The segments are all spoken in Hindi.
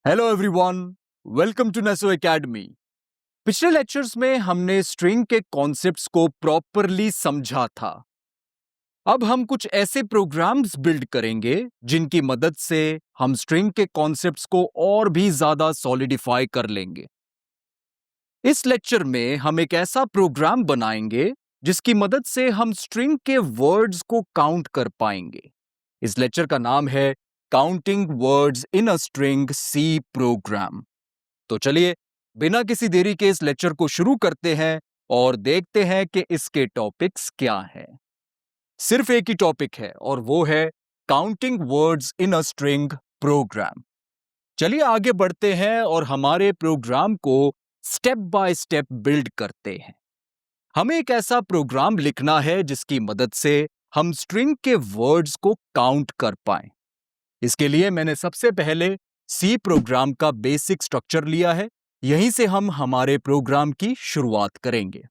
Hello everyone, welcome to Neso academy. पिछले लेक्चर्स में हमने स्ट्रिंग के कॉन्सेप्ट्स को प्रॉपरली समझा था। अब हम कुछ ऐसे प्रोग्राम्स बिल्ड करेंगे जिनकी मदद से हम स्ट्रिंग के कॉन्सेप्ट्स को और भी ज्यादा सॉलिडिफाई कर लेंगे। इस लेक्चर में हम एक ऐसा प्रोग्राम बनाएंगे जिसकी मदद से हम स्ट्रिंग के वर्ड्स को काउंट कर पाएंगे। इस लेक्चर का नाम है counting words in a string C program. तो चलिए बिना किसी देरी के इस लेक्चर को शुरू करते हैं और देखते हैं कि इसके टॉपिक्स क्या हैं। सिर्फ एक ही टॉपिक है और वो है counting words in a string program. चलिए आगे बढ़ते हैं और हमारे प्रोग्राम को स्टेप बाय स्टेप बिल्ड करते हैं। हमें एक ऐसा प्रोग्राम लिखना है जिसकी मदद से हम स्ट्रिंग के वर्ड्स को काउंट कर पाएं। इसके लिए मैंने सबसे पहले सी प्रोग्राम का बेसिक स्ट्रक्चर लिया है। यहीं से हम हमारे प्रोग्राम की शुरुआत करेंगे।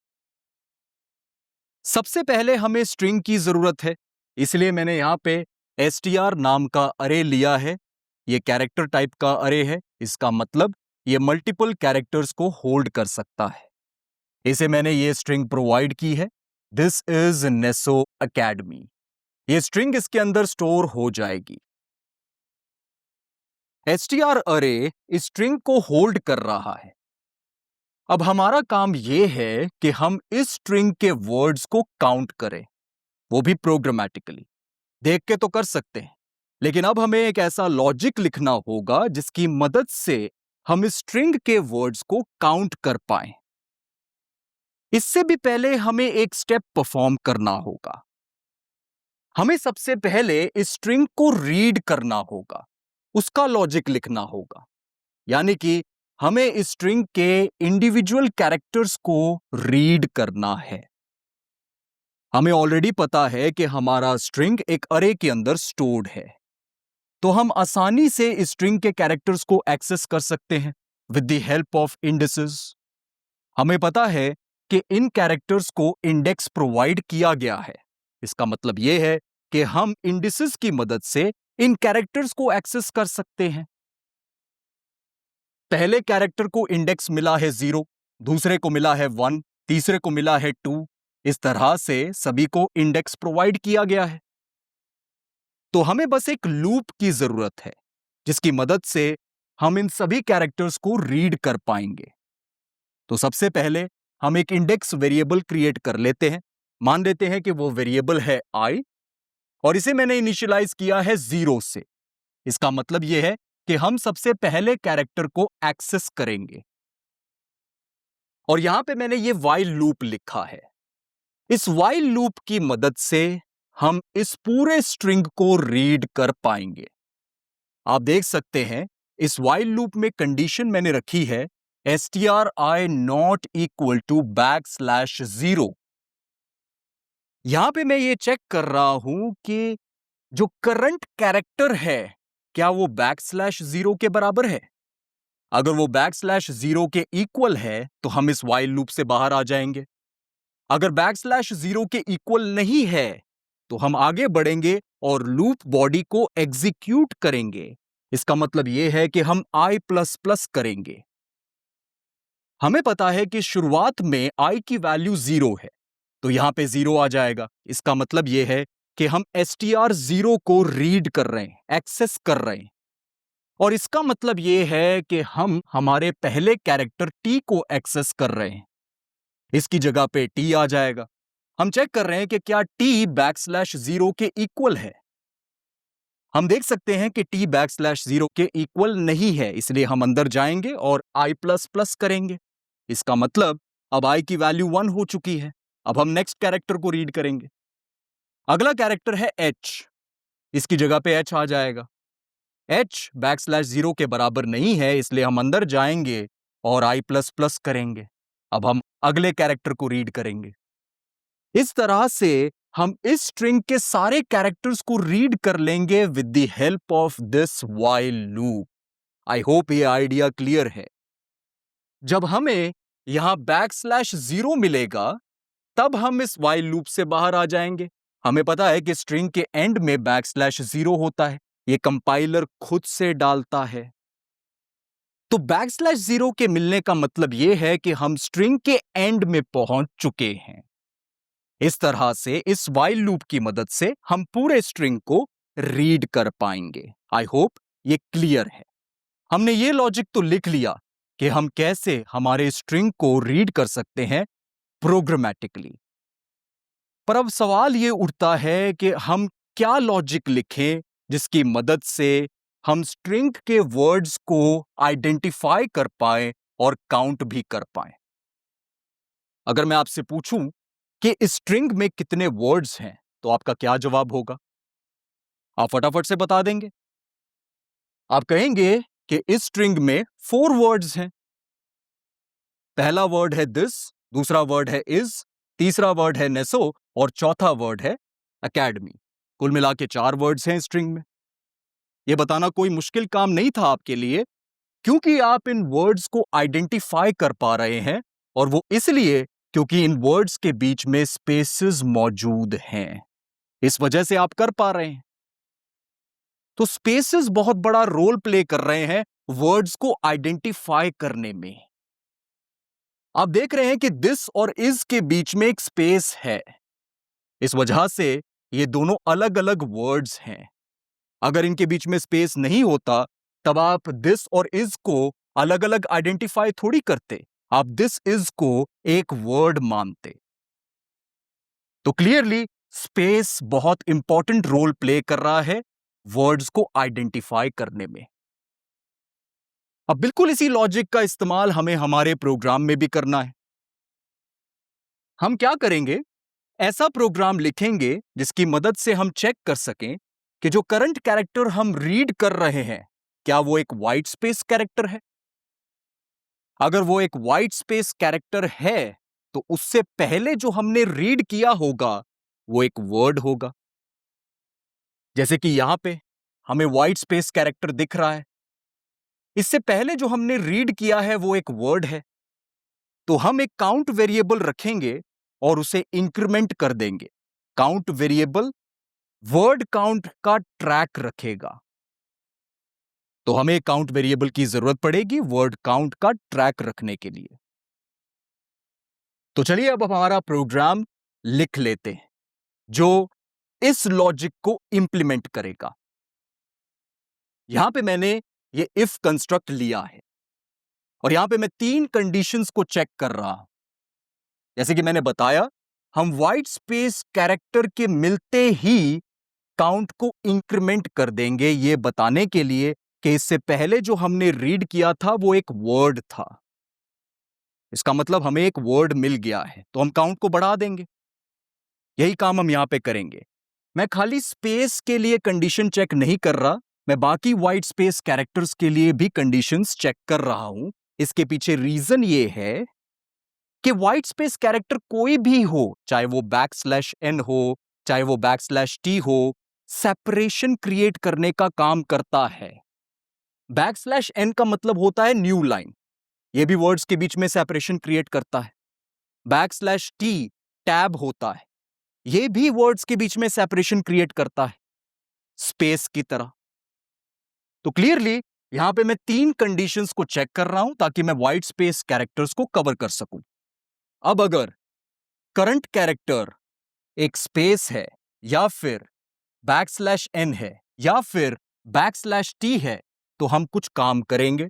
सबसे पहले हमें स्ट्रिंग की जरूरत है, इसलिए मैंने यहां पे str नाम का अरे लिया है। यह कैरेक्टर टाइप का अरे है, इसका मतलब यह मल्टीपल कैरेक्टर्स को होल्ड कर सकता है। इसे मैंने ये स्ट्रिंग प्रोवाइड की है, दिस इज नेसो अकेडमी। ये स्ट्रिंग इसके अंदर स्टोर हो जाएगी। str अरे इस स्ट्रिंग को होल्ड कर रहा है। अब हमारा काम यह है कि हम इस स्ट्रिंग के वर्ड्स को काउंट करें, वो भी प्रोग्रामेटिकली। देख के तो कर सकते हैं, लेकिन अब हमें एक ऐसा लॉजिक लिखना होगा जिसकी मदद से हम इस स्ट्रिंग के वर्ड्स को काउंट कर पाएं। इससे भी पहले हमें एक स्टेप परफॉर्म करना होगा। हमें सबसे पहले इस स्ट्रिंग को रीड करना होगा, उसका लॉजिक लिखना होगा। यानी कि हमें इस स्ट्रिंग के इंडिविजुअल कैरेक्टर्स को रीड करना है। हमें ऑलरेडी पता है कि हमारा स्ट्रिंग एक अरे के अंदर स्टोर्ड है, तो हम आसानी से इस स्ट्रिंग के कैरेक्टर्स को एक्सेस कर सकते हैं with the help of indexes. हमें पता है कि इन कैरेक्टर्स को इंडेक्स प्रोवाइड किया गया है। इसका मतलब यह है कि हम इंडिसेस की मदद से इन कैरेक्टर्स को एक्सेस कर सकते हैं। पहले कैरेक्टर को इंडेक्स मिला है 0, दूसरे को मिला है 1, तीसरे को मिला है 2। इस तरह से सभी को इंडेक्स प्रोवाइड किया गया है। तो हमें बस एक लूप की जरूरत है जिसकी मदद से हम इन सभी कैरेक्टर्स को रीड कर पाएंगे। तो सबसे पहले हम एक इंडेक्स वेरिएबल क्रिएट कर लेते हैं। मान लेते हैं कि वो वेरिएबल है i और इसे मैंने इनिशियलाइज किया है 0 से। इसका मतलब यह है कि हम सबसे पहले कैरेक्टर को एक्सेस करेंगे। और यहां पे मैंने ये while लूप लिखा है। इस while लूप की मदद से हम इस पूरे स्ट्रिंग को रीड कर पाएंगे। आप देख सकते हैं इस while लूप में कंडीशन मैंने रखी है stri नॉट इक्वल टू \0। यहां पे मैं ये चेक कर रहा हूं कि जो करंट कैरेक्टर है क्या वो \0 के बराबर है। अगर वो \0 के इक्वल है तो हम इस while लूप से बाहर आ जाएंगे। अगर \0 के इक्वल नहीं है तो हम आगे बढ़ेंगे और लूप बॉडी को एग्जीक्यूट करेंगे। इसका मतलब यह है कि हम i++ करेंगे। हमें पता है कि शुरुआत में i की वैल्यू 0 है, तो यहां पे 0 आ जाएगा। इसका मतलब यह है कि हम str0 को रीड कर रहे हैं, एक्सेस कर रहे हैं। और इसका मतलब यह है कि हम हमारे पहले कैरेक्टर t को एक्सेस कर रहे हैं। इसकी जगह पे t आ जाएगा। हम चेक कर रहे हैं कि क्या t \0 के इक्वल है। हम देख सकते हैं कि t \0 के इक्वल नहीं है, इसलिए हम अंदर जाएंगे और i++ करेंगे। इसका मतलब अब i की वैल्यू 1 हो चुकी है। अब हम नेक्स्ट कैरेक्टर को रीड करेंगे। अगला कैरेक्टर है h, इसकी जगह पे h आ जाएगा। h \0 के बराबर नहीं है, इसलिए हम अंदर जाएंगे और i++ करेंगे। अब हम अगले कैरेक्टर को रीड करेंगे। इस तरह से हम इस स्ट्रिंग के सारे कैरेक्टर्स को रीड कर लेंगे with the help of this while loop. I hope ये आइडिया क्लियर है। जब हमें यहां \0 मिलेगा तब हम इस while लूप से बाहर आ जाएंगे। हमें पता है कि स्ट्रिंग के एंड में \0 होता है, ये कंपाइलर खुद से डालता है। तो बैकस्लैश 0 के मिलने का मतलब यह है कि हम स्ट्रिंग के एंड में पहुंच चुके हैं। इस तरह से इस व्हाइल लूप की मदद से हम पूरे स्ट्रिंग को रीड कर पाएंगे। आई होप ये क्लियर है। हमने ये लॉजिक तो लिख लिया कि हम कैसे हमारे स्ट्रिंग को रीड कर सकते हैं प्रोग्रामेटिकली। पर अब सवाल ये उठता है कि हम क्या लॉजिक लिखें जिसकी मदद से हम स्ट्रिंग के वर्ड्स को आइडेंटिफाई कर पाए और काउंट भी कर पाए। अगर मैं आपसे पूछूं कि इस स्ट्रिंग में कितने वर्ड्स हैं, तो आपका क्या जवाब होगा? आप फटाफट से बता देंगे। आप कहेंगे कि इस स्ट्रिंग में 4 वर्ड्स हैं। पहला वर्ड है दिस, दूसरा वर्ड है इज, तीसरा वर्ड है नेसो और चौथा वर्ड है एकेडमी। कुल मिला के 4 वर्ड्स हैं स्ट्रिंग में। यह बताना कोई मुश्किल काम नहीं था आपके लिए, क्योंकि आप इन वर्ड्स को आइडेंटिफाई कर पा रहे हैं, और वो इसलिए क्योंकि इन वर्ड्स के बीच में स्पेसेस मौजूद हैं। इस वजह से आप कर पा रहे हैं। तो स्पेसेस बहुत बड़ा रोल प्ले कर रहे हैं वर्ड्स को आइडेंटिफाई करने में। आप देख रहे हैं कि दिस और इज के बीच में एक स्पेस है। इस वजह से ये दोनों अलग अलग वर्ड्स हैं। अगर इनके बीच में स्पेस नहीं होता, तब आप दिस और इज को अलग अलग आइडेंटिफाई थोड़ी करते। आप दिस इज को एक वर्ड मानते। तो क्लियरली स्पेस बहुत इंपॉर्टेंट रोल प्ले कर रहा है वर्ड्स को आइडेंटिफाई करने में। अब बिल्कुल इसी लॉजिक का इस्तेमाल हमें हमारे प्रोग्राम में भी करना है। हम क्या करेंगे? ऐसा प्रोग्राम लिखेंगे जिसकी मदद से हम चेक कर सकें कि जो करंट कैरेक्टर हम रीड कर रहे हैं, क्या वो एक व्हाइट स्पेस कैरेक्टर है। अगर वो एक व्हाइट स्पेस कैरेक्टर है, तो उससे पहले जो हमने रीड किया होगा वो एक वर्ड होगा। जैसे कि यहां पे हमें व्हाइट स्पेस कैरेक्टर दिख रहा है। इससे पहले जो हमने रीड किया है वो एक वर्ड है। तो हम एक काउंट वेरिएबल रखेंगे और उसे इंक्रीमेंट कर देंगे। काउंट वेरिएबल वर्ड काउंट का ट्रैक रखेगा। तो हमें काउंट वेरिएबल की जरूरत पड़ेगी वर्ड काउंट का ट्रैक रखने के लिए। तो चलिए अब हमारा प्रोग्राम लिख लेते हैं जो इस लॉजिक को इंप्लीमेंट करेगा। यहां पे मैंने ये इफ कंस्ट्रक्ट लिया है और यहां पे मैं 3 कंडीशंस को चेक कर रहा हूं। जैसे कि मैंने बताया, हम व्हाइट स्पेस कैरेक्टर के मिलते ही काउंट को इंक्रीमेंट कर देंगे, ये बताने के लिए कि इससे पहले जो हमने रीड किया था वो एक वर्ड था। इसका मतलब हमें एक वर्ड मिल गया है, तो हम काउंट को बढ़ा देंगे। यही काम हम यहां पे करेंगे। मैं खाली स्पेस के लिए कंडीशन चेक नहीं कर रहा, मैं बाकी व्हाइट स्पेस कैरेक्टर्स के लिए भी कंडीशंस चेक कर रहा हूं। इसके पीछे रीजन ये है कि व्हाइट स्पेस कैरेक्टर कोई भी हो, चाहे वो बैकस्लैश n हो, चाहे वो बैकस्लैश t हो, सेपरेशन क्रिएट करने का काम करता है। बैकस्लैश n का मतलब होता है न्यू लाइन, ये भी वर्ड्स के बीच में सेपरेशन क्रिएट करता है। बैकस्लैश t टैब होता है, ये भी वर्ड्स के बीच में सेपरेशन क्रिएट करता है, स्पेस की तरह। तो क्लियरली यहां पे मैं 3 कंडीशंस को चेक कर रहा हूं ताकि मैं व्हाइट स्पेस कैरेक्टर्स को कवर कर सकूं। अब अगर करंट कैरेक्टर एक स्पेस है, या फिर बैकस्लैश n है, या फिर बैकस्लैश t है, तो हम कुछ काम करेंगे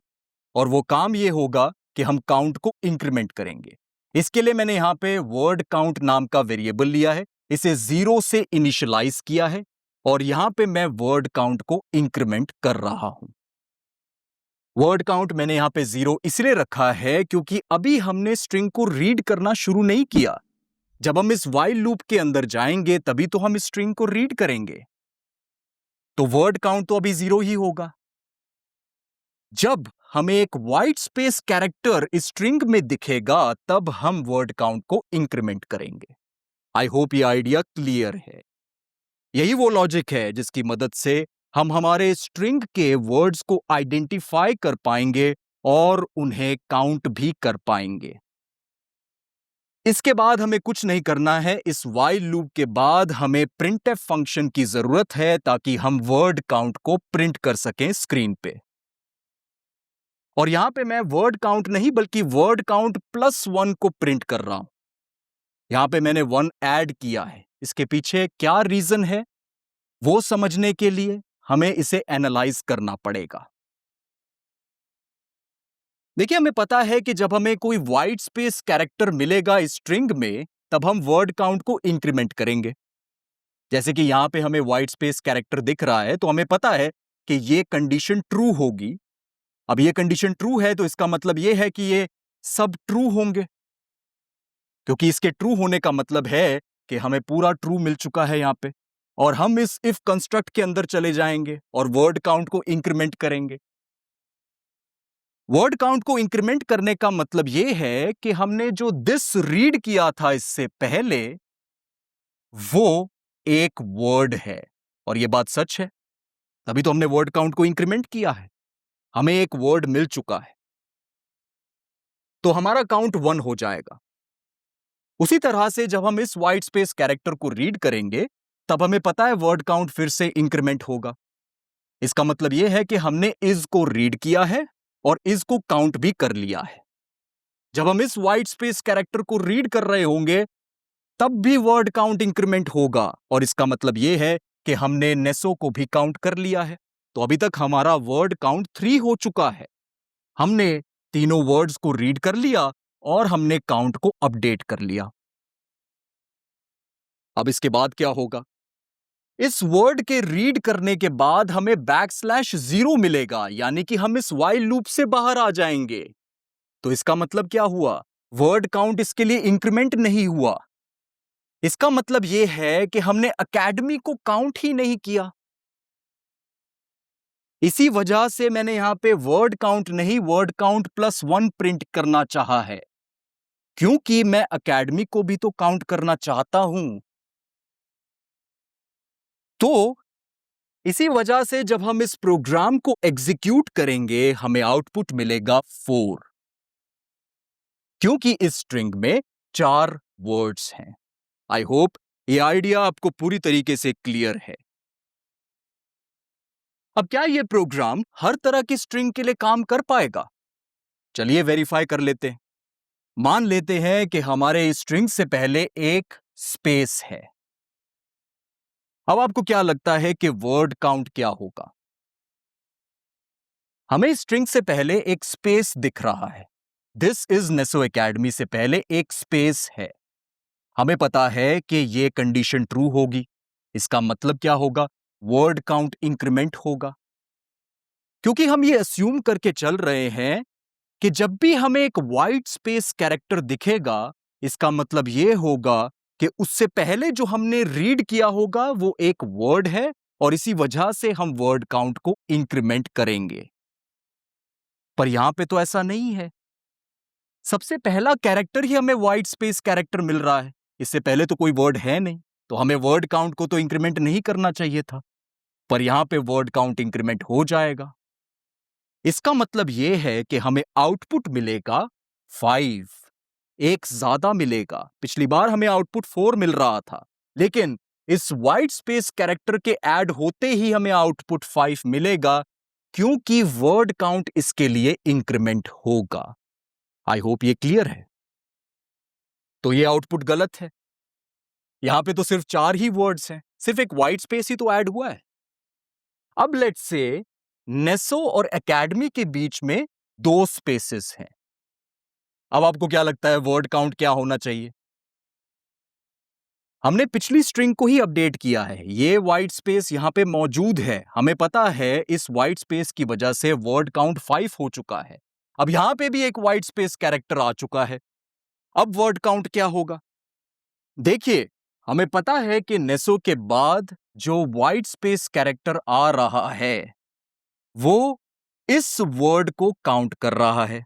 और वो काम ये होगा कि हम काउंट को इंक्रीमेंट करेंगे। इसके लिए मैंने यहां पे वर्ड काउंट नाम का वेरिएबल लिया है, इसे 0 से इनिशियलाइज किया है और यहां पे मैं वर्ड काउंट को इंक्रीमेंट कर रहा हूं। वर्ड काउंट मैंने यहां पे 0 इसलिए रखा है क्योंकि अभी हमने स्ट्रिंग को रीड करना शुरू नहीं किया। जब हम इस व्हाइल लूप के अंदर जाएंगे तभी तो हम स्ट्रिंग को रीड करेंगे, तो वर्ड काउंट तो अभी 0 ही होगा। जब हमें एक व्हाइट स्पेस कैरेक्टर स्ट्रिंग में दिखेगा तब हम वर्ड काउंट को इंक्रीमेंट करेंगे। आई होप ये आइडिया क्लियर है। यही वो लॉजिक है जिसकी मदद से हम हमारे स्ट्रिंग के वर्ड्स को आइडेंटिफाई कर पाएंगे और उन्हें काउंट भी कर पाएंगे। इसके बाद हमें कुछ नहीं करना है। इस व्हाइल लूप के बाद हमें प्रिंटफ फंक्शन की जरूरत है ताकि हम वर्ड काउंट को प्रिंट कर सकें स्क्रीन पे। और यहां पे मैं वर्ड काउंट नहीं बल्कि वर्ड काउंट +1 को प्रिंट कर रहा हूं। यहां पे मैंने 1 ऐड किया है। इसके पीछे क्या रीजन है वो समझने के लिए हमें इसे एनालाइज करना पड़ेगा। देखिए, हमें पता है कि जब हमें कोई वाइट स्पेस कैरेक्टर मिलेगा स्ट्रिंग में, तब हम वर्ड काउंट को इंक्रीमेंट करेंगे। जैसे कि यहां पे हमें वाइट स्पेस कैरेक्टर दिख रहा है, तो हमें पता है कि ये कंडीशन ट्रू होगी। अब ये कंडीशन ट्रू है तो इसका मतलब ये है कि ये सब ट्रू होंगे, क्योंकि इसके ट्रू होने का मतलब है कि हमें पूरा ट्रू मिल चुका है यहां पे। और हम इस इफ कंस्ट्रक्ट के अंदर चले जाएंगे और वर्ड काउंट को इंक्रीमेंट करेंगे। वर्ड काउंट को इंक्रीमेंट करने का मतलब यह है कि हमने जो दिस रीड किया था इससे पहले, वो एक वर्ड है। और यह बात सच है, तभी तो हमने वर्ड काउंट को इंक्रीमेंट किया है। हमें एक वर्ड मिल चुका है, तो हमारा काउंट 1 हो जाएगा। उसी तरह से जब हम इस वाइट स्पेस कैरेक्टर को रीड करेंगे, तब हमें पता है वर्ड काउंट फिर से इंक्रीमेंट होगा। इसका मतलब यह है कि हमने इज को रीड किया है और इज को काउंट भी कर लिया है। जब हम इस वाइट स्पेस कैरेक्टर को रीड कर रहे होंगे, तब भी वर्ड काउंट इंक्रीमेंट होगा। और इसका मतलब यह है कि हमने नेसो को भी काउंट कर लिया है। तो अभी तक हमारा वर्ड काउंट 3 हो चुका है। हमने तीनों वर्ड्स को रीड कर लिया और हमने काउंट को अपडेट कर लिया। अब इसके बाद क्या होगा? इस वर्ड के रीड करने के बाद हमें \0 मिलेगा, यानी कि हम इस while लूप से बाहर आ जाएंगे। तो इसका मतलब क्या हुआ? वर्ड काउंट इसके लिए इंक्रीमेंट नहीं हुआ। इसका मतलब यह है कि हमने एकेडमी को काउंट ही नहीं किया। इसी वजह से मैंने यहां पे वर्ड काउंट नहीं, वर्ड काउंट +1 प्रिंट करना चाहा है, क्योंकि मैं एकेडमी को भी तो काउंट करना चाहता हूं। तो इसी वजह से जब हम इस प्रोग्राम को एग्जीक्यूट करेंगे, हमें आउटपुट मिलेगा 4, क्योंकि इस स्ट्रिंग में 4 वर्ड्स हैं। आई होप ये आइडिया आपको पूरी तरीके से क्लियर है। अब क्या यह प्रोग्राम हर तरह की स्ट्रिंग के लिए काम कर पाएगा? चलिए वेरीफाई कर लेते हैं। मान लेते हैं कि हमारे स्ट्रिंग से पहले एक स्पेस है। अब आपको क्या लगता है कि वर्ड काउंट क्या होगा? हमें स्ट्रिंग से पहले एक स्पेस दिख रहा है। दिस इज नेसो एकेडमी से पहले एक स्पेस है। हमें पता है कि यह कंडीशन ट्रू होगी। इसका मतलब क्या होगा? वर्ड काउंट इंक्रीमेंट होगा, क्योंकि हम ये अस्यूम करके चल रहे हैं कि जब भी हमें एक वाइट स्पेस कैरेक्टर दिखेगा, इसका मतलब यह होगा कि उससे पहले जो हमने रीड किया होगा वो एक वर्ड है, और इसी वजह से हम वर्ड काउंट को इंक्रीमेंट करेंगे। पर यहां पे तो ऐसा नहीं है। सबसे पहला कैरेक्टर ही हमें वाइट स्पेस कैरेक्टर मिल रहा है। इससे पहले तो कोई वर्ड है नहीं, तो हमें वर्ड काउंट को तो इंक्रीमेंट नहीं करना चाहिए था। पर यहां पे वर्ड काउंट इंक्रीमेंट हो जाएगा। इसका मतलब यह है कि हमें आउटपुट मिलेगा 5, एक ज्यादा मिलेगा। पिछली बार हमें आउटपुट 4 मिल रहा था, लेकिन इस वाइट स्पेस कैरेक्टर के ऐड होते ही हमें आउटपुट 5 मिलेगा, क्योंकि वर्ड काउंट इसके लिए इंक्रीमेंट होगा। आई होप ये क्लियर है। तो ये आउटपुट गलत है। यहां पे तो सिर्फ 4 ही वर्ड्स हैं, सिर्फ एक वाइट स्पेस ही तो ऐड हुआ है। अब लेट्स से नेसो और एकेडमी के बीच में 2 स्पेसेस हैं। अब आपको क्या लगता है वर्ड काउंट क्या होना चाहिए? हमने पिछली स्ट्रिंग को ही अपडेट किया है। ये वाइट स्पेस यहां पे मौजूद है। हमें पता है इस वाइट स्पेस की वजह से वर्ड काउंट 5 हो चुका है। अब यहां पे भी एक वाइट स्पेस कैरेक्टर आ चुका है। अब वर्ड काउंट क्या होगा? देखिए, हमें पता है कि नेसो के बाद जो वाइट स्पेस कैरेक्टर आ रहा है, वो इस वर्ड को काउंट कर रहा है।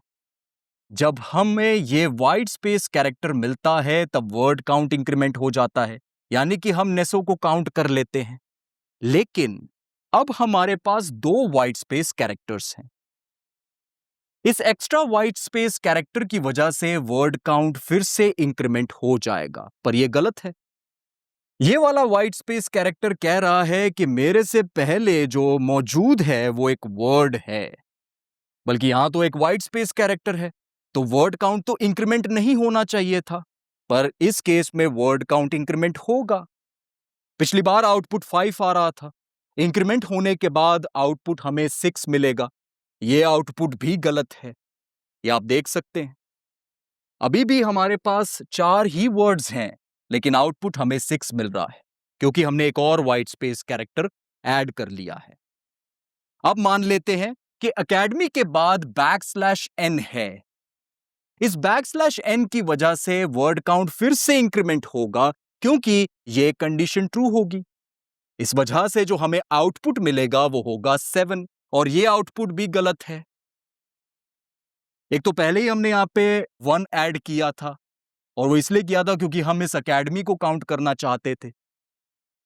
जब हमें ये वाइट स्पेस कैरेक्टर मिलता है, तब वर्ड काउंट इंक्रीमेंट हो जाता है, यानी कि हम नेसो को काउंट कर लेते हैं। लेकिन अब हमारे पास 2 वाइट स्पेस कैरेक्टर्स हैं। इस एक्स्ट्रा वाइट स्पेस कैरेक्टर की वजह से वर्ड काउंट फिर से इंक्रीमेंट हो जाएगा, पर यह गलत है। ये वाला वाइट स्पेस कैरेक्टर कह रहा है कि मेरे से पहले जो मौजूद है वो एक वर्ड है। बल्कि यहां तो एक वाइट स्पेस कैरेक्टर है, तो वर्ड काउंट तो इंक्रीमेंट नहीं होना चाहिए था, पर इस केस में वर्ड काउंट इंक्रीमेंट होगा। पिछली बार आउटपुट 5 आ रहा था, इंक्रीमेंट होने के बाद आउटपुट हमें 6 मिलेगा। यह आउटपुट भी गलत है, ये आप देख सकते हैं। अभी भी हमारे पास 4 ही वर्ड्स हैं, लेकिन आउटपुट हमें 6 मिल रहा है, क्योंकि हमने एक और वाइट स्पेस कैरेक्टर ऐड कर लिया है। अब मान लेते हैं कि एकेडमी के बाद बैकस्लैश n है। इस बैकस्लैश n की वजह से वर्ड काउंट फिर से इंक्रीमेंट होगा, क्योंकि यह कंडीशन ट्रू होगी। इस वजह से जो हमें आउटपुट मिलेगा वो होगा 7, और यह आउटपुट भी गलत है। एक तो पहले ही हमने यहां पे 1 ऐड किया था, और वो इसलिए किया था क्योंकि हम इस एकेडमी को काउंट करना चाहते थे,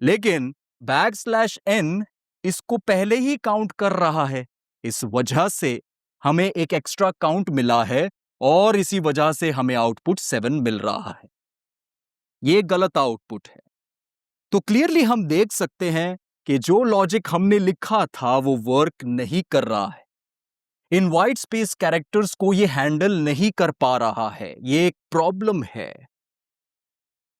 लेकिन बैकस्लैश n इसको पहले ही काउंट कर रहा है। इस वजह से हमें एक एक्स्ट्रा काउंट मिला है, और इसी वजह से हमें आउटपुट 7 मिल रहा है। यह गलत आउटपुट है। तो क्लियरली हम देख सकते हैं कि जो लॉजिक हमने लिखा था वो वर्क नहीं कर रहा है। इन वाइट स्पेस कैरेक्टर्स को ये हैंडल नहीं कर पा रहा है। ये एक प्रॉब्लम है।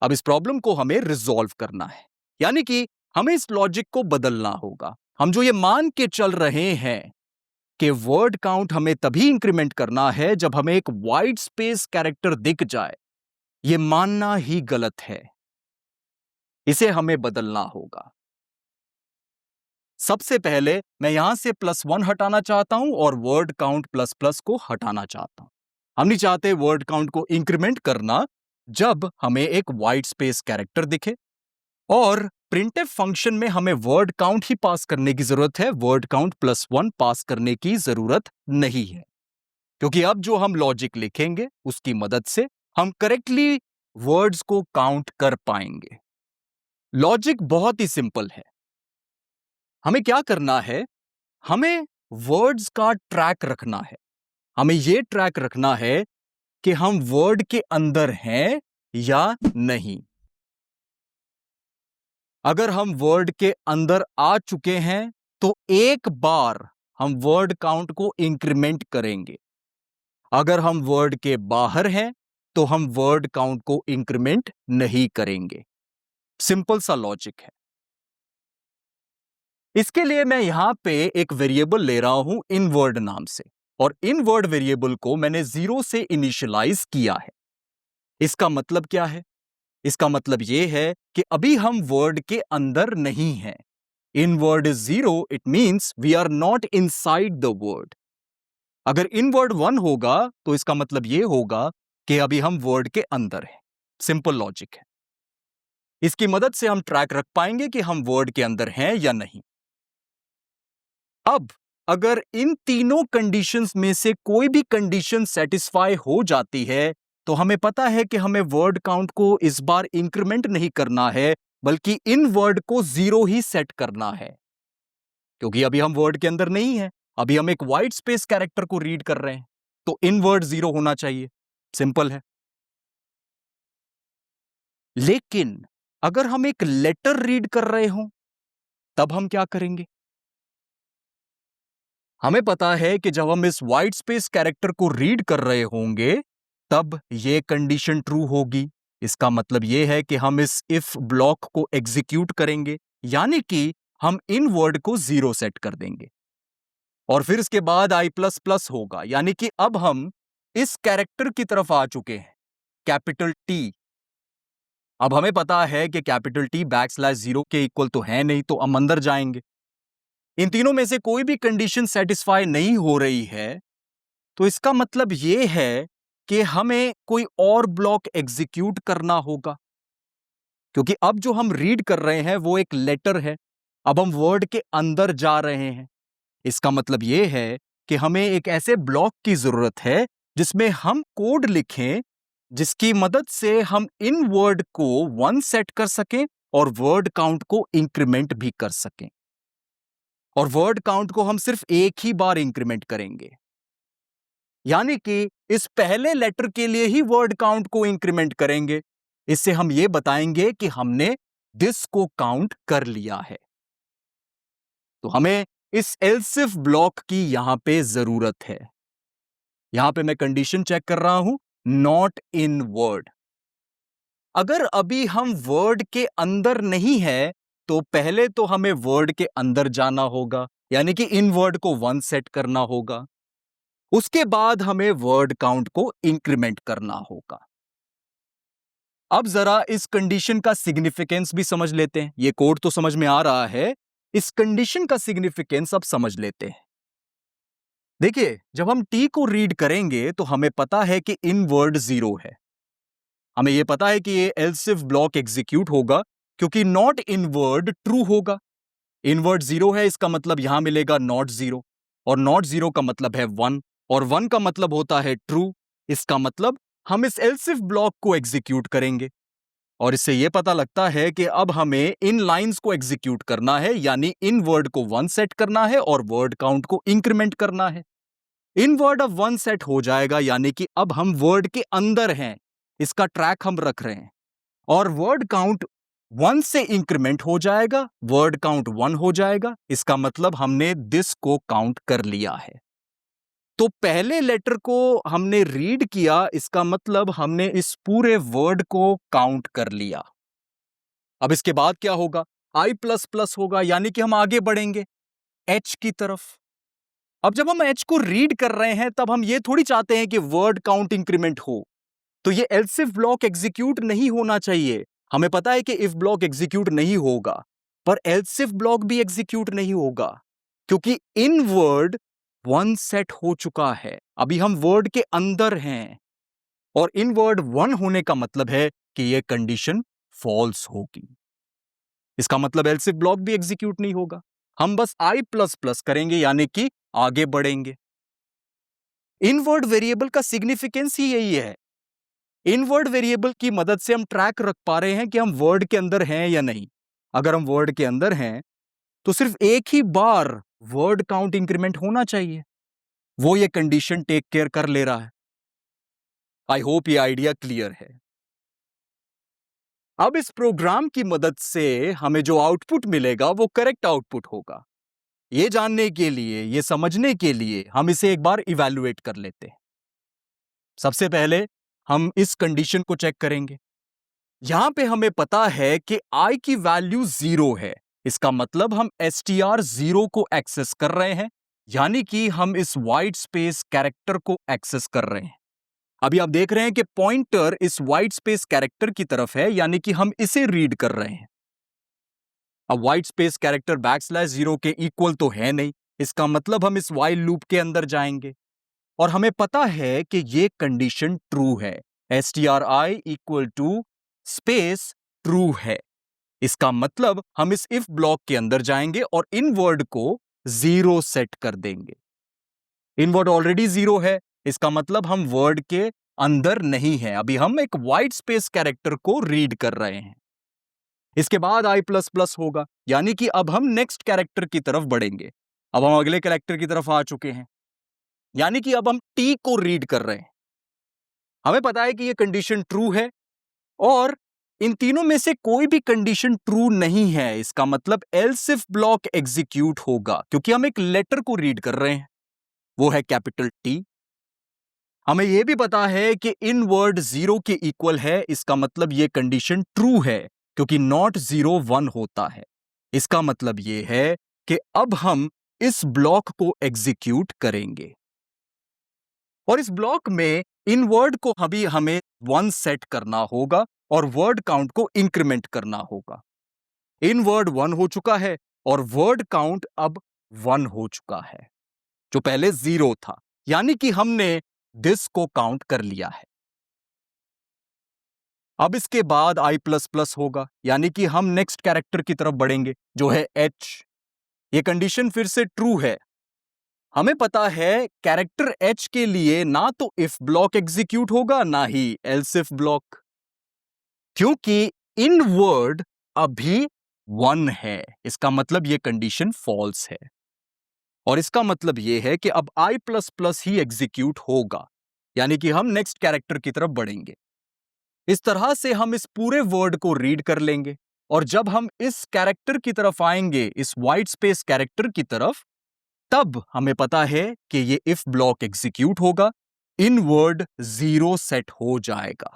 अब इस प्रॉब्लम को हमें रिजॉल्व करना है, यानी कि हमें इस लॉजिक को बदलना होगा। हम जो ये मान के चल रहे हैं कि वर्ड काउंट हमें तभी इंक्रीमेंट करना है जब हमें एक वाइट स्पेस कैरेक्टर दिख जाए, ये मानना ही गलत है। इसे हमें बदलना होगा। सबसे पहले मैं यहां से +1 हटाना चाहता हूं और वर्ड काउंट प्लस प्लस को हटाना चाहता हूं। हम नहीं चाहते वर्ड काउंट को इंक्रीमेंट करना जब हमें एक वाइट स्पेस कैरेक्टर दिखे, और प्रिंटफ फंक्शन में हमें वर्ड काउंट ही पास करने की जरूरत है, वर्ड काउंट +1 पास करने की जरूरत नहीं है, क्योंकि अब जो हम लॉजिक लिखेंगे उसकी मदद से हम करेक्टली वर्ड्स को काउंट कर पाएंगे। लॉजिक बहुत ही सिंपल है। हमें क्या करना है, हमें वर्ड्स का ट्रैक रखना है। हमें यह ट्रैक रखना है कि हम वर्ड के अंदर हैं या नहीं। अगर हम वर्ड के अंदर आ चुके हैं तो एक बार हम वर्ड काउंट को इंक्रीमेंट करेंगे। अगर हम वर्ड के बाहर हैं तो हम वर्ड काउंट को इंक्रीमेंट नहीं करेंगे। सिंपल सा लॉजिक है। इसके लिए मैं यहां पे एक वेरिएबल ले रहा हूं इनवर्ड नाम से, और इनवर्ड वेरिएबल को मैंने 0 से इनिशियलाइज किया है। इसका मतलब क्या है? इसका मतलब यह है कि अभी हम वर्ड के अंदर नहीं हैं। Inword is 0, it means we are not inside the word. अगर इनवर्ड 1 होगा तो इसका मतलब यह होगा कि अभी हम वर्ड के अंदर हैं। सिंपल लॉजिक है। इसकी मदद से हम ट्रैक रख पाएंगे कि हम वर्ड के अंदर हैं या नहीं। अब अगर इन तीनों कंडीशंस में से कोई भी कंडीशन सेटिस्फाई हो जाती है तो हमें पता है कि हमें वर्ड काउंट को इस बार इंक्रीमेंट नहीं करना है, बल्कि इन वर्ड को 0 ही सेट करना है, क्योंकि अभी हम वर्ड के अंदर नहीं हैं। अभी हम एक वाइट स्पेस कैरेक्टर को रीड कर रहे हैं, तो इन वर्ड 0 होना चाहिए। सिंपल है। लेकिन अगर हम एक लेटर रीड कर रहे हो तब हम क्या करेंगे? हमें पता है कि जब हम इस वाइट स्पेस कैरेक्टर को रीड कर रहे होंगे तब यह कंडीशन ट्रू होगी। इसका मतलब यह है कि हम इस इफ ब्लॉक को एग्जीक्यूट करेंगे, यानी कि हम इन वर्ड को 0 सेट कर देंगे, और फिर इसके बाद i++ होगा, यानी कि अब हम इस कैरेक्टर की तरफ आ चुके हैं, कैपिटल T। अब हमें पता है कि कैपिटल T \0 के इक्वल तो है नहीं, तो हम अंदर जाएंगे। इन तीनों में से कोई भी कंडीशन सेटिस्फाई नहीं हो रही है, तो इसका मतलब यह है कि हमें कोई और ब्लॉक एग्जीक्यूट करना होगा, क्योंकि अब जो हम रीड कर रहे हैं वो एक लेटर है। अब हम वर्ड के अंदर जा रहे हैं। इसका मतलब यह है कि हमें एक ऐसे ब्लॉक की जरूरत है जिसमें हम कोड लिखें, जिसकी मदद से हम इन वर्ड को 1 सेट कर सकें और वर्ड काउंट को इंक्रीमेंट भी कर सकें। और वर्ड काउंट को हम सिर्फ एक ही बार इंक्रीमेंट करेंगे, यानी कि इस पहले लेटर के लिए ही वर्ड काउंट को इंक्रीमेंट करेंगे। इससे हम यह बताएंगे कि हमने दिस को काउंट कर लिया है। तो हमें इस एल्स इफ ब्लॉक की यहां पे जरूरत है। यहां पे मैं कंडीशन चेक कर रहा हूं, नॉट इन वर्ड। अगर अभी हम वर्ड के अंदर नहीं है तो पहले तो हमें वर्ड के अंदर जाना होगा, यानी कि इन वर्ड को 1 सेट करना होगा। उसके बाद हमें वर्ड काउंट को इंक्रीमेंट करना होगा। अब जरा इस कंडीशन का सिग्निफिकेंस भी समझ लेते हैं। ये कोड तो समझ में आ रहा है, इस कंडीशन का सिग्निफिकेंस अब समझ लेते हैं। देखिए, जब हम टी को रीड करेंगे तो हमें पता है कि इन वर्ड 0 है। हमें यह पता है कि ये एल्स इफ ब्लॉक एग्जीक्यूट होगा क्योंकि नॉट इन वर्ड ट्रू होगा। इन वर्ड 0 है, इसका मतलब यहां मिलेगा नॉट 0, और नॉट 0 का मतलब है 1, और 1 का मतलब होता है ट्रू। इसका मतलब हम इस एल्स इफ ब्लॉक को एग्जीक्यूट करेंगे, और इससे यह पता लगता है कि अब हमें इन लाइंस को एग्जीक्यूट करना है, यानी इन वर्ड को 1 सेट करना है और वर्ड काउंट को इंक्रीमेंट करना है। इन वर्ड अब 1 सेट हो जाएगा, यानी कि अब हम वर्ड के अंदर हैं, इसका ट्रैक हम रख रहे हैं, और वर्ड काउंट 1 से इंक्रीमेंट हो जाएगा, वर्ड काउंट 1 हो जाएगा। इसका मतलब हमने दिस को काउंट कर लिया है। तो पहले लेटर को हमने रीड किया, इसका मतलब हमने इस पूरे वर्ड को काउंट कर लिया। अब इसके बाद क्या होगा, आई प्लस प्लस होगा, यानी कि हम आगे बढ़ेंगे एच की तरफ। अब जब हम एच को रीड कर रहे हैं तब हम ये थोड़ी चाहते हैं कि वर्ड काउंट इंक्रीमेंट हो, तो ये एल्स इफ ब्लॉक एग्जीक्यूट नहीं होना चाहिए। हमें पता है कि इफ ब्लॉक एग्जीक्यूट नहीं होगा, पर एल्स इफ ब्लॉक भी एग्जीक्यूट नहीं होगा क्योंकि इन वर्ड 1 सेट हो चुका है। अभी हम वर्ड के अंदर हैं, और इन वर्ड 1 होने का मतलब है कि यह कंडीशन फॉल्स होगी। इसका मतलब एल्स इफ ब्लॉक भी एग्जीक्यूट नहीं होगा। हम बस आई प्लस प्लस करेंगे, यानी कि आगे बढ़ेंगे। इनवर्ड वेरिएबल का सिग्निफिकेंस ही यही है। इनवर्ड वेरिएबल की मदद से हम ट्रैक रख पा रहे हैं कि हम वर्ड के अंदर हैं या नहीं। अगर हम वर्ड के अंदर हैं तो सिर्फ एक ही बार वर्ड काउंट इंक्रीमेंट होना चाहिए। वो ये कंडीशन टेक केयर कर ले रहा है। आई होप ये आइडिया क्लियर है। अब इस प्रोग्राम की मदद से हमें जो आउटपुट मिलेगा वो करेक्ट आउटपुट होगा। ये जानने के लिए, ये समझने के लिए हम इसे एक बार इवैल्यूएट कर लेते हैं। सबसे पहले हम इस कंडीशन को चेक करेंगे। यहां पे हमें पता है कि आई की वैल्यू 0 है। इसका मतलब हम str 0 को एक्सेस कर रहे हैं, यानी कि हम इस वाइट स्पेस कैरेक्टर को एक्सेस कर रहे हैं। अभी आप देख रहे हैं कि पॉइंटर इस वाइट स्पेस कैरेक्टर की तरफ है, यानी कि हम इसे रीड कर रहे हैं। अब वाइट स्पेस कैरेक्टर \0 के इक्वल तो है नहीं, इसका मतलब हम इस वाइल लूप के अंदर जाएंगे, और हमें पता है कि यह कंडीशन ट्रू है। stri equal to space true है। इसका मतलब हम इस इफ ब्लॉक के अंदर जाएंगे और इन वर्ड को 0 सेट कर देंगे। इन वर्ड ऑलरेडी 0 है, इसका मतलब हम वर्ड के अंदर नहीं है। अभी हम एक वाइट स्पेस कैरेक्टर को रीड कर रहे हैं। इसके बाद आई प्लस प्लस होगा, यानी कि अब हम नेक्स्ट कैरेक्टर की तरफ बढ़ेंगे। अब हम अगले कैरेक्टर की तरफ आ चुके हैं, यानी कि अब हम टी को रीड कर रहे हैं। हमें पता है कि यह कंडीशन ट्रू है, और इन तीनों में से कोई भी कंडीशन ट्रू नहीं है। इसका मतलब एल्स इफ ब्लॉक एग्जीक्यूट होगा, क्योंकि हम एक लेटर को रीड कर रहे हैं, वो है कैपिटल टी। हमें यह भी पता है कि इन वर्ड 0 के इक्वल है। इसका मतलब यह कंडीशन ट्रू है, क्योंकि नॉट 0 1 होता है। इसका मतलब यह है कि अब हम इस ब्लॉक को एग्जीक्यूट करेंगे, और इस ब्लॉक में इन वर्ड को अभी हमें 1 सेट करना होगा और वर्ड काउंट को इंक्रीमेंट करना होगा। इन वर्ड 1 हो चुका है और वर्ड काउंट अब 1 हो चुका है, जो पहले 0 था, यानी कि हमने दिस को काउंट कर लिया है। अब इसके बाद आई प्लस प्लस होगा, यानी कि हम नेक्स्ट कैरेक्टर की तरफ बढ़ेंगे, जो है एच। ये कंडीशन फिर से ट्रू है। हमें पता है कैरेक्टर एच के लिए ना तो इफ ब्लॉक एग्जीक्यूट होगा, ना ही एल्स इफ ब्लॉक, क्योंकि इन वर्ड अभी 1 है। इसका मतलब यह कंडीशन फॉल्स है, और इसका मतलब यह है कि अब आई प्लस प्लस ही एग्जीक्यूट होगा, यानी कि हम नेक्स्ट कैरेक्टर की तरफ बढ़ेंगे। इस तरह से हम इस पूरे वर्ड को रीड कर लेंगे, और जब हम इस कैरेक्टर की तरफ आएंगे, इस वाइट स्पेस कैरेक्टर की तरफ, तब हमें पता है कि यह इफ ब्लॉक एग्जीक्यूट होगा, इनवर्ड 0 सेट हो जाएगा।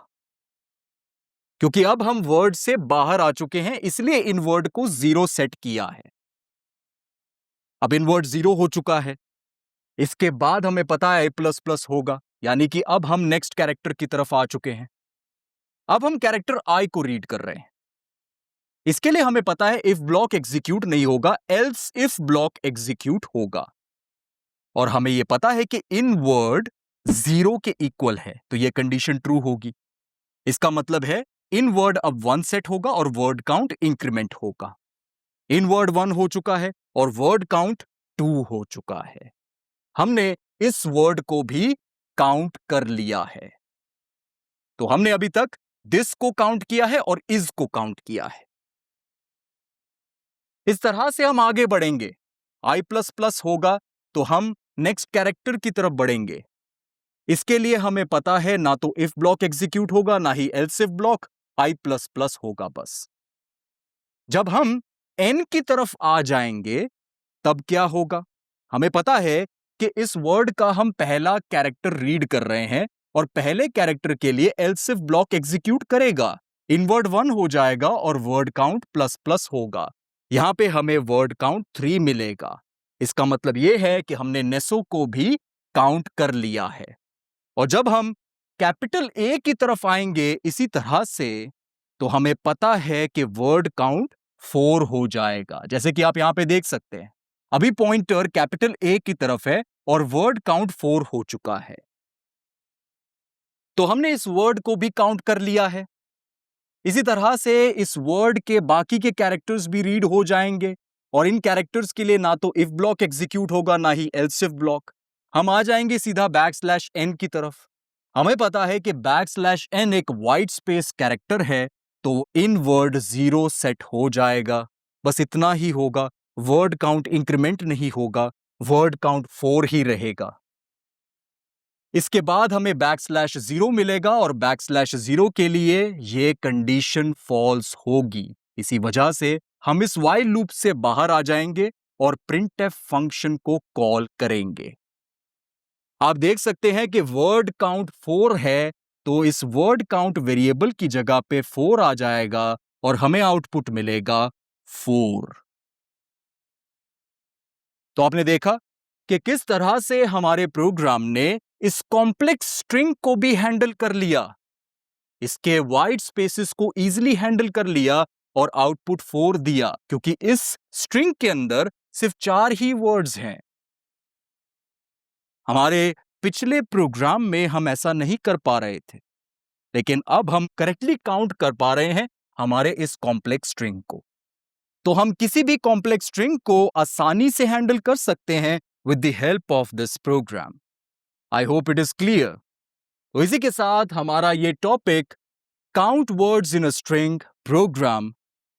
क्योंकि अब हम वर्ड से बाहर आ चुके हैं, इसलिए इनवर्ड को 0 सेट किया है। अब इनवर्ड 0 हो चुका है। इसके बाद हमें पता है A++ होगा, यानी कि अब हम नेक्स्ट कैरेक्टर की तरफ आ चुके हैं। अब हम कैरेक्टर I को रीड कर रहे हैं। इसके लिए हमें पता है इफ ब्लॉक एग्जीक्यूट नहीं होगा, एल्स इफ ब्लॉक एग्जीक्यूट होगा। और हमें यह पता है कि इन वर्ड 0 के इक्वल है, तो यह कंडीशन ट्रू होगी। इसका मतलब है इन वर्ड अब 1 सेट होगा और वर्ड काउंट इंक्रीमेंट होगा। इन वर्ड 1 हो चुका है और वर्ड काउंट 2 हो चुका है। हमने इस वर्ड को भी काउंट कर लिया है। तो हमने अभी तक दिस को काउंट किया है और इज को काउंट किया है। इस तरह से हम आगे बढ़ेंगे। I++ होगा तो हम नेक्स्ट कैरेक्टर की तरफ बढ़ेंगे। इसके लिए हमें पता है ना तो इफ ब्लॉक एग्जीक्यूट होगा, ना ही एल्स इफ ब्लॉक, I++ होगा बस। जब हम N की तरफ आ जाएंगे तब क्या होगा? हमें पता है कि इस वर्ड का हम पहला कैरेक्टर रीड कर रहे हैं और पहले कैरेक्टर के लिए एल्स इफ ब्लॉक एग्जीक्यूट करेगा। इनवर्ड 1 हो जाएगा और वर्ड काउंट ++ होगा। यहां पे हमें वर्ड काउंट 3 मिलेगा। इसका मतलब यह है कि हमने नेसो को भी काउंट कर लिया है। और जब हम कैपिटल A की तरफ आएंगे इसी तरह से, तो हमें पता है कि वर्ड काउंट 4 हो जाएगा। जैसे कि आप यहां पे देख सकते हैं, अभी पॉइंटर कैपिटल A की तरफ है और वर्ड काउंट 4 हो चुका है। तो हमने इस वर्ड को भी काउंट कर लिया है। इसी तरह से इस वर्ड के बाकी के कैरेक्टर्स भी रीड हो जाएंगे और इन कैरेक्टर्स के लिए ना तो इफ ब्लॉक एग्जीक्यूट होगा, ना ही एल्स इफ ब्लॉक। हम आ जाएंगे सीधा \n की तरफ। हमें पता है कि \n एक वाइट स्पेस कैरेक्टर है, तो इन वर्ड 0 सेट हो जाएगा। बस इतना ही होगा, वर्ड काउंट इंक्रीमेंट नहीं होगा, वर्ड काउंट 4 ही रहेगा। इसके बाद हमें \0 मिलेगा और \0 के लिए यह कंडीशन फॉल्स होगी। इसी वजह से हम इस while लूप से बाहर आ जाएंगे और printf फंक्शन को कॉल करेंगे। आप देख सकते हैं कि वर्ड काउंट 4 है, तो इस वर्ड काउंट वेरिएबल की जगह पे 4 आ जाएगा और हमें आउटपुट मिलेगा 4। तो आपने देखा कि किस तरह से हमारे प्रोग्राम ने इस कॉम्प्लेक्स स्ट्रिंग को भी हैंडल कर लिया, इसके वाइट स्पेसेस को इजीली हैंडल कर लिया और आउटपुट 4 दिया, क्योंकि इस स्ट्रिंग के अंदर सिर्फ 4 ही वर्ड्स हैं। हमारे पिछले प्रोग्राम में हम ऐसा नहीं कर पा रहे थे, लेकिन अब हम करेक्टली काउंट कर पा रहे हैं हमारे इस कॉम्प्लेक्स स्ट्रिंग को। तो हम किसी भी कॉम्प्लेक्स स्ट्रिंग को आसानी से हैंडल कर सकते हैं with the help of this program. I hope it is clear. तो इसी के साथ हमारा ये topic count words in a string program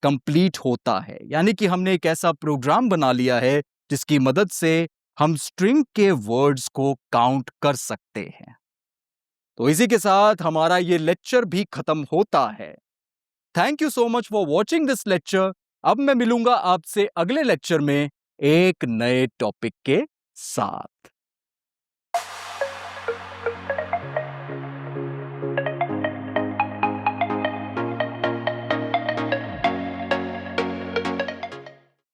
complete होता है। यानी कि हमने एक ऐसा प्रोग्राम बना लिया है जिसकी मदद से हम स्ट्रिंग के वर्ड्स को काउंट कर सकते हैं। तो इसी के साथ हमारा ये लेक्चर भी खत्म होता है। Thank you so much for watching this lecture. अब मैं मिलूंगा आपसे अगले लेक्चर में एक नए टॉपिक के साथ।